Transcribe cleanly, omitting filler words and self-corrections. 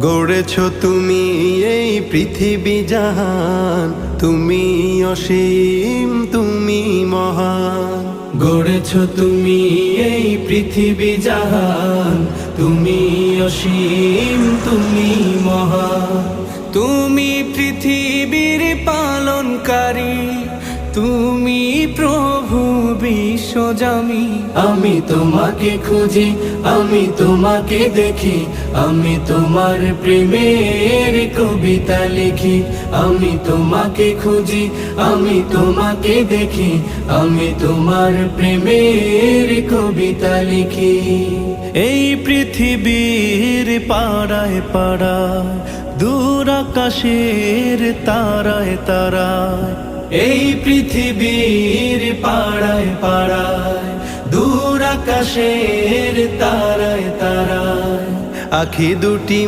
গড়েছ তুমি এই পৃথিবী জাহান, তুমি অসীম তুমি মহান। গড়েছ তুমি এই পৃথিবী জাহান, তুমি অসীম তুমি মহান। তুমি পৃথিবীর পালনকারী, তুমি প্রভু বিশ্বজামি। আমি তোমাকে খুঁজি, আমি তোমাকে দেখি, আমি তোমার প্রেমের কবিতা লিখি। আমি তোমাকে খুঁজি, আমি তোমাকে দেখি, আমি তোমার প্রেমের কবিতা লিখি। এই পৃথিবীর পাড়ায় পাড়ায়, দূর আকাশের তারায় তারায়, এই পৃথিবীর পাড়ায় পাড়ায়, দূর আকাশের তারায় তারায়, আখি দুটি